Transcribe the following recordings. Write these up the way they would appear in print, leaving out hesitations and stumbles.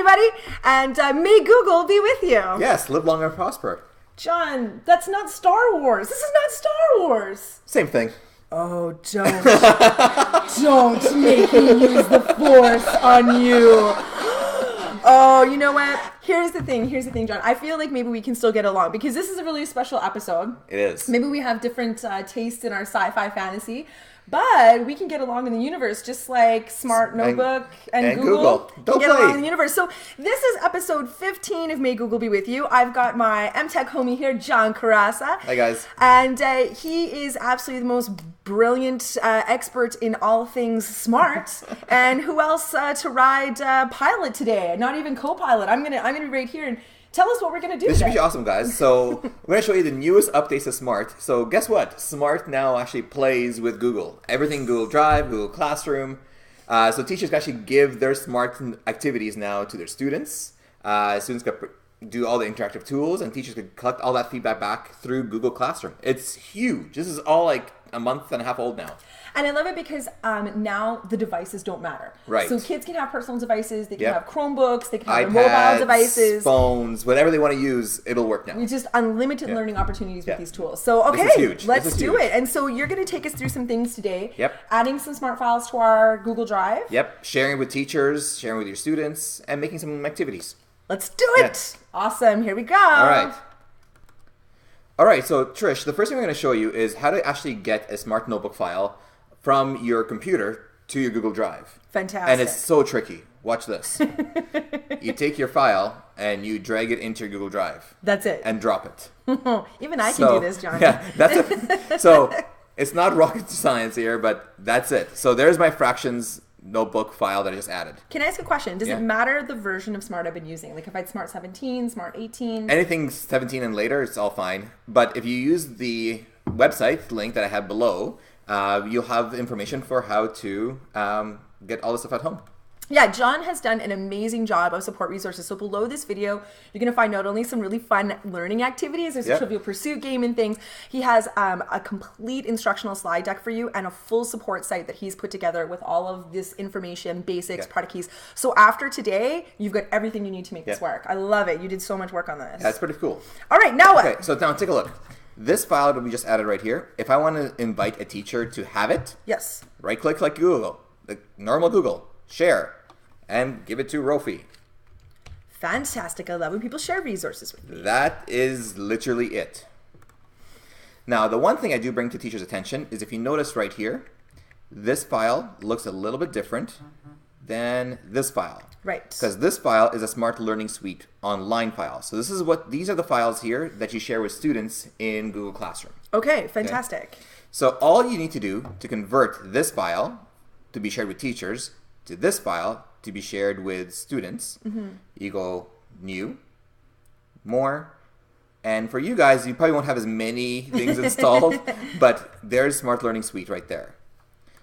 everybody, and may Google be with you. Yes, live long and prosper. John, that's not Star Wars. This is not Star Wars. Same thing. Oh, don't. Don't make me use the Force on you. Oh, you know what? Here's the thing, John. I feel like maybe we can still get along because this is a really special episode. It is. Maybe we have different tastes in our sci-fi fantasy, but we can get along in the universe just like Smart Notebook and Google can get along in the universe. So this is episode 15 of May Google Be With You. I've got my MTech homie here, John Carassa. Hi, guys. And he is absolutely the most brilliant expert in all things smart. And who else to ride pilot today? Not even co-pilot. I'm gonna be right here and tell us what we're gonna do. This today. should be awesome, guys. So we're gonna show you the newest updates to Smart. So guess what? Smart now actually plays with Google. Everything Google Drive, Google Classroom. So teachers can actually give their Smart activities now to their students. Students can do all the interactive tools, and teachers can collect all that feedback back through Google Classroom. It's huge. This is all like a month and a half old now. And I love it because now the devices don't matter. Right. So kids can have personal devices. They can Yep. have Chromebooks. They can have iPads, their mobile devices. phones, whatever they want to use, it'll work now. It's just unlimited Yeah. learning opportunities with Yeah. these tools. So, okay, This is huge. let's This is do huge. it. And so you're going to take us through some things today. Yep. Adding some smart files to our Google Drive. Yep. Sharing with teachers, sharing with your students, and making some activities. Let's do it. Yes. Awesome. Here we go. All right. All right, so Trish, the first thing we're going to show you is how to actually get a Smart Notebook file from your computer to your Google Drive. Fantastic. And it's so tricky. Watch this. You take your file and you drag it into your Google Drive. That's it. And drop it. Even I can do this, John. Yeah, that's it. So it's not rocket science here, but that's it. So there's my fractions notebook file that I just added. Can I ask a question? Does Yeah. it matter the version of Smart I've been using? Like if I had Smart 17, Smart 18? Anything 17 and later, it's all fine. But if you use the website link that I have below, you'll have information for how to get all this stuff at home. Yeah, John has done an amazing job of support resources. So below this video, you're going to find not only some really fun learning activities, there's a Yep. Trivial Pursuit game and things. He has a complete instructional slide deck for you and a full support site that he's put together with all of this information, basics, Yeah. product keys. So after today, you've got everything you need to make this Yeah. work. I love it. You did so much work on this. That's pretty cool. All right, now what? Okay, so now take a look. This file that we just added right here, if I want to invite a teacher to have it, Yes. right-click like Google, like normal Google, share, and give it to Rofi. Fantastic. I love when people share resources with me. That is literally it. Now, the one thing I do bring to teachers' attention is if you notice right here, this file looks a little bit different than this file. Right. Because this file is a Smart Learning Suite online file. So these are the files here that you share with students in Google Classroom. Okay, fantastic. So all you need to do to convert this file to be shared with teachers to this file to be shared with students, you go New, More, and for you guys, you probably won't have as many things installed, but there's Smart Learning Suite right there.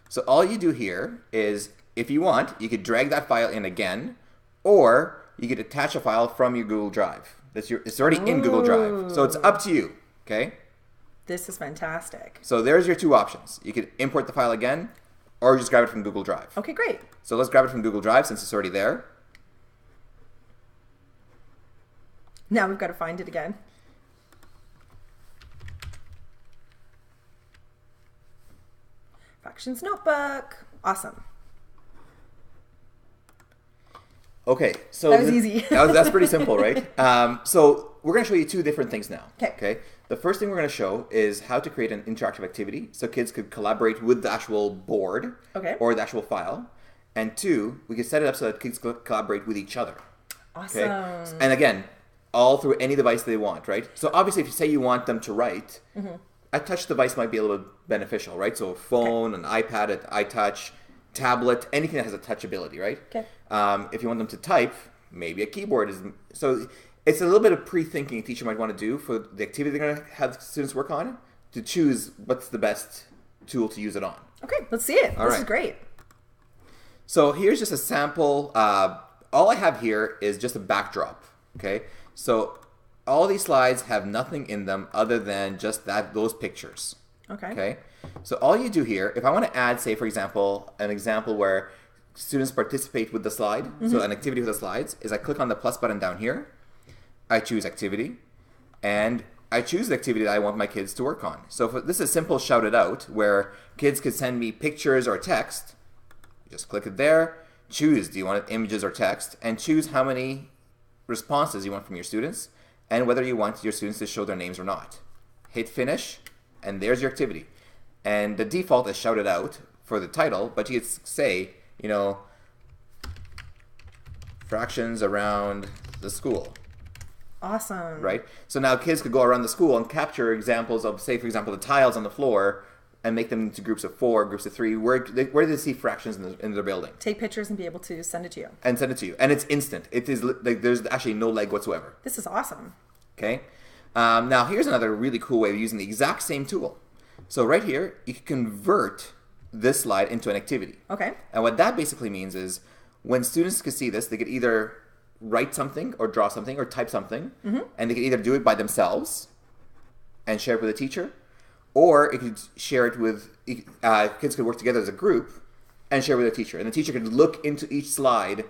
So all you do here is, if you want, you could drag that file in again, or you could attach a file from your Google Drive. It's already in Google Drive, so it's up to you, okay? This is fantastic. So there's your two options. You could import the file again, or just grab it from Google Drive. Okay, great. So let's grab it from Google Drive since it's already there. Now we've got to find it again. Fractions notebook. Awesome. Okay, so That was easy. that's pretty simple, right? So we're going to show you two different things now. Okay. The first thing we're going to show is how to create an interactive activity so kids could collaborate with the actual board or the actual file. And two, we can set it up so that kids could collaborate with each other. Awesome. Okay? And again, all through any device they want, right? So obviously, if you say you want them to write, a touch device might be a little bit beneficial, right? So a phone, an iPad, an iTouch, tablet, anything that has a touch ability, right? Okay. If you want them to type, maybe a keyboard is... So it's a little bit of pre-thinking a teacher might want to do for the activity they're going to have students work on to choose what's the best tool to use it on. Okay, let's see it. All This right. is great. So here's just a sample. All I have here is just a backdrop, okay? So all these slides have nothing in them other than just those pictures. Okay. Okay. So all you do here, if I want to add, say, for example, an example where students participate with the slide, so an activity with the slides, is I click on the plus button down here, I choose activity, and I choose the activity that I want my kids to work on. So if this is simple shout it out, where kids could send me pictures or text, just click it there, choose, do you want images or text, and choose how many responses you want from your students, and whether you want your students to show their names or not. Hit finish, and there's your activity. And the default is shout it out for the title, but you could say, you know, fractions around the school. Awesome. Right? So now kids could go around the school and capture examples of, say, for example, the tiles on the floor and make them into groups of 4, groups of 3. Where do they see fractions in the building? Take pictures and be able to send it to you. And send it to you. And it's instant. It is like there's actually no lag whatsoever. This is awesome. Okay? Now, here's another really cool way of using the exact same tool. So right here, you can convert this slide into an activity. Okay. And what that basically means is when students could see this, they could either write something or draw something or type something, and they could either do it by themselves and share it with a teacher, or it could share it with, kids could work together as a group and share it with a teacher. And the teacher could look into each slide.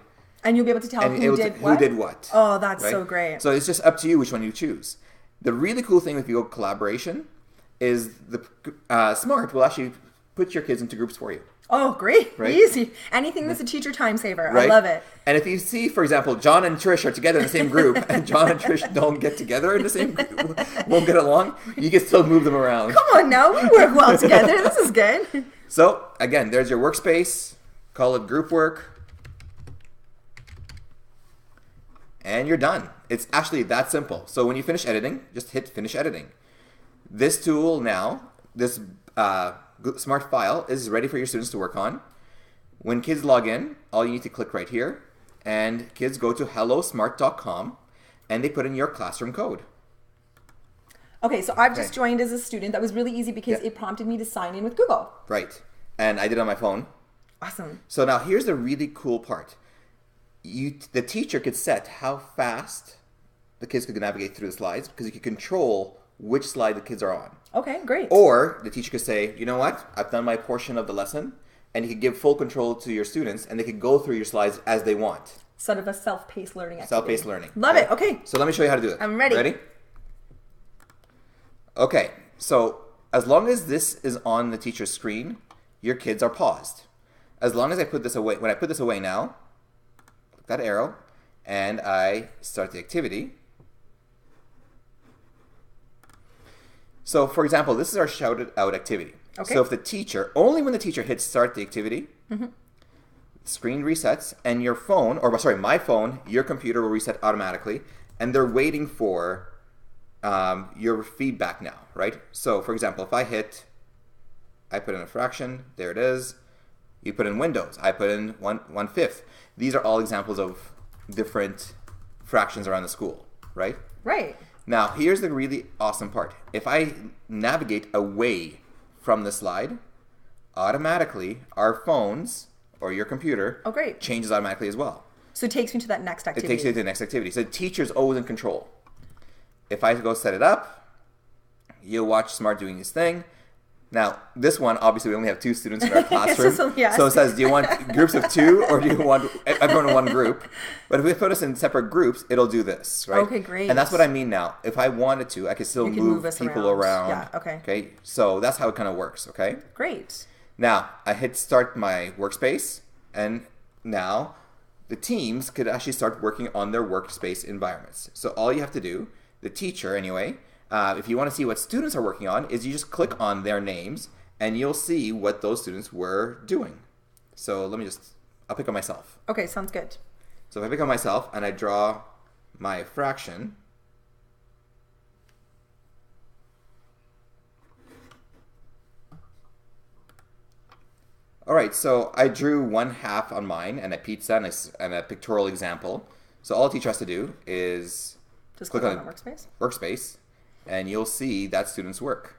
And you'll be able to tell who did what? Oh, that's right? So great. So it's just up to you which one you choose. The really cool thing with Google Collaboration is the Smart will actually put your kids into groups for you. Oh, great. Right? Easy. Anything that's a teacher time saver. Right? I love it. And if you see, for example, John and Trish are together in the same group and John and Trish don't get together in the same group, won't get along, you can still move them around. Come on now. We work well together. This is good. So, again, there's your workspace. Call it group work. And you're done. It's actually that simple. So when you finish editing, just hit finish editing. This tool now, this Smart file is ready for your students to work on. When kids log in, all you need to click right here, and kids go to hellosmart.com, and they put in your classroom code. Okay, so I've just joined as a student. That was really easy because it prompted me to sign in with Google. Right, and I did it on my phone. Awesome. So now here's the really cool part. The teacher could set how fast the kids could navigate through the slides because you could control which slide the kids are on. Okay, great. Or the teacher could say, you know what, I've done my portion of the lesson, and you could give full control to your students, and they could go through your slides as they want. Sort of a self-paced learning activity. Self-paced learning. Love it, okay. So let me show you how to do it. I'm ready. Ready? Okay, so as long as this is on the teacher's screen, your kids are paused. As long as I put this away, when I put this away now, click that arrow, and I start the activity. So, for example, this is our shouted out activity. Okay. So if the teacher, only when the teacher hits start the activity, screen resets, and your phone, or sorry, my phone, your computer will reset automatically, and they're waiting for your feedback now, right? So, for example, if I put in a fraction, there it is. You put in Windows, I put in 1/5. These are all examples of different fractions around the school, right? Right. Now, here's the really awesome part. If I navigate away from the slide, automatically our phones or your computer changes automatically as well. So it takes me to that next activity. It takes you to the next activity. So the teacher's always in control. If I go set it up, you'll watch Smart doing his thing. Now, this one, obviously, we only have 2 students in our classroom. So it says, do you want groups of 2 or do you want everyone in one group? But if we put us in separate groups, it'll do this, right? Okay, great. And that's what I mean now. If I wanted to, I could still move people around. Yeah, okay. Okay, so that's how it kind of works, okay? Great. Now, I hit start my workspace, and now the teams could actually start working on their workspace environments. So all you have to do, the teacher anyway, if you want to see what students are working on, is you just click on their names and you'll see what those students were doing. So I'll pick on myself. Okay, sounds good. So if I pick on myself and I draw my fraction, all right, so I drew 1/2 on mine and a pizza and a pictorial example. So all a teacher has to do is just click on the workspace, and you'll see that student's work.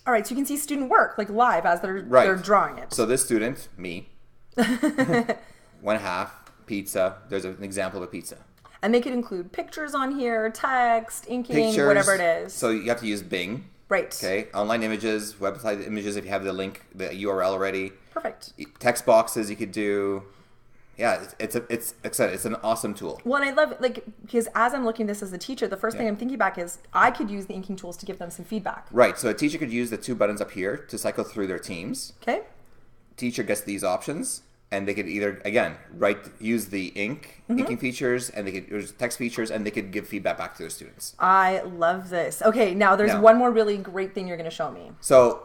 All right, so you can see student work like live as they're drawing it. So this student, me, 1/2 pizza. There's an example of a pizza. And they could include pictures on here, text, inking, whatever it is. So you have to use Bing. Right. Okay. Online images, website images if you have the link, the URL already. Perfect. Text boxes you could do. Yeah, it's an awesome tool. Well, and I love because as I'm looking at this as a teacher, the first thing I'm thinking back is I could use the inking tools to give them some feedback. Right. So a teacher could use the 2 buttons up here to cycle through their teams. Okay. Teacher gets these options, and they could either use the inking features, and they could use text features, and they could give feedback back to their students. I love this. Okay, now there's one more really great thing you're going to show me. So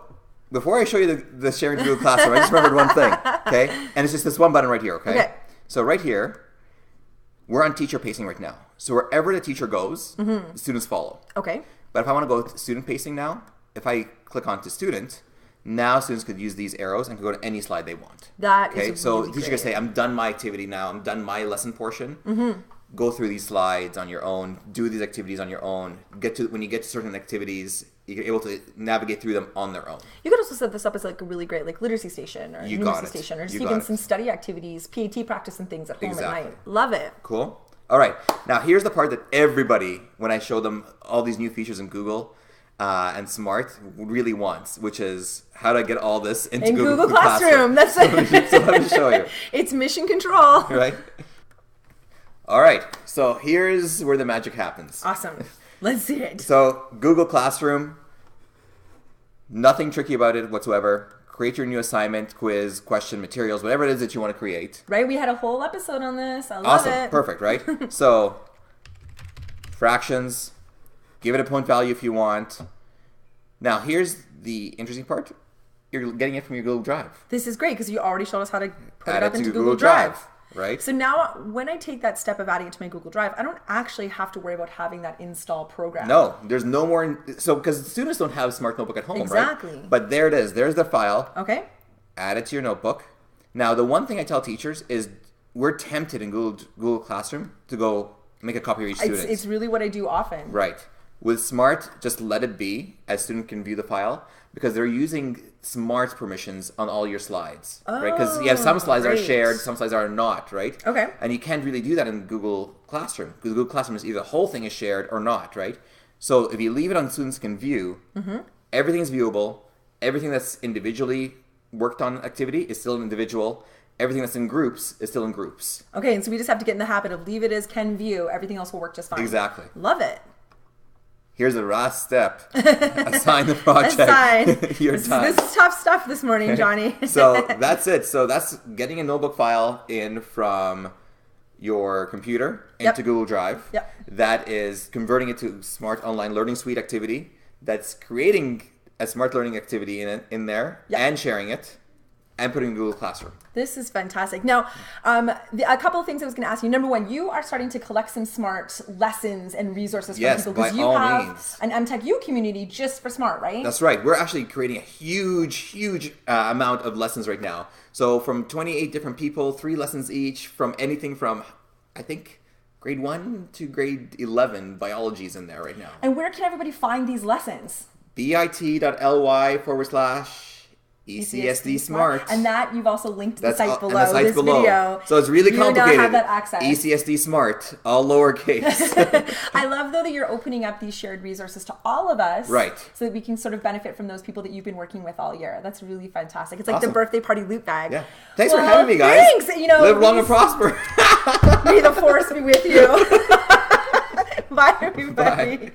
before I show you the sharing to Google Classroom, I just remembered one thing. Okay, and it's just this one button right here. Okay. So right here, we're on teacher pacing right now. So wherever the teacher goes, the students follow. Okay. But if I want to go to student pacing now, if I click on to student, now students could use these arrows and could go to any slide they want. That okay? is So really the teacher great. can say, I'm done my activity now. I'm done my lesson portion. Go through these slides on your own. Do these activities on your own. When you get to certain activities, you're able to navigate through them on their own. You could also set this up as like a really great literacy station or numeracy station or just even some study activities, PAT practice and things at home at night. Love it. Cool. All right. Now here's the part that everybody, when I show them all these new features in Google and Smart, really wants, which is how to get all this into Google Classroom. That's it. So let me show you. It's mission control. Right. All right. So here's where the magic happens. Awesome. Let's see it. So Google Classroom, nothing tricky about it whatsoever. Create your new assignment, quiz, question, materials, whatever it is that you want to create. Right? We had a whole episode on this. I love Awesome. it. Perfect, right? So fractions, give it a point value if you want. Now here's the interesting part. You're getting it from your Google Drive. This is great because you already showed us how to put Add it up it to into Google Drive. Right? So now when I take that step of adding it to my Google Drive, I don't actually have to worry about having that install program. No, there's no more. So because students don't have a Smart Notebook at home, right? Exactly. But there it is. There's the file. Okay. Add it to your notebook. Now, the one thing I tell teachers is we're tempted in Google Classroom to go make a copy of each student. It's really what I do often. Right. With Smart, just let it be as student can view the file because they're using Smart permissions on all your slides, right? Because you have some slides that are shared, some slides are not, right? Okay. And you can't really do that in Google Classroom because Google Classroom is either the whole thing is shared or not, right? So if you leave it on students can view, everything's viewable. Everything that's individually worked on activity is still an individual. Everything that's in groups is still in groups. Okay, and so we just have to get in the habit of leave it as can view. Everything else will work just fine. Exactly. Love it. Here's the last step. Assign the project. Assign. Your time. This is tough stuff this morning, Johnny. So that's it. So that's getting a notebook file in from your computer into Google Drive. Yep. That is converting it to Smart Online Learning Suite activity. That's creating a Smart Learning activity in there and sharing it and putting it in Google Classroom. This is fantastic. Now, a couple of things I was going to ask you. Number one, you are starting to collect some Smart lessons and resources for people because you have an MTechU community just for Smart, right? That's right. We're actually creating a huge amount of lessons right now. So from 28 different people, 3 lessons each, from anything from, I think, grade 1 to grade 11 biology is in there right now. And where can everybody find these lessons? bit.ly/ECSD Smart. And that you've also linked to the site below this video. So it's really complicated. You now have that access. ECSD Smart, all lowercase. I love though that you're opening up these shared resources to all of us. Right. So that we can sort of benefit from those people that you've been working with all year. That's really fantastic. It's like the birthday party loot bag. Yeah. Thanks for having me, guys. Thanks. Live long and prosper. May the force be with you. Bye, everybody. Bye.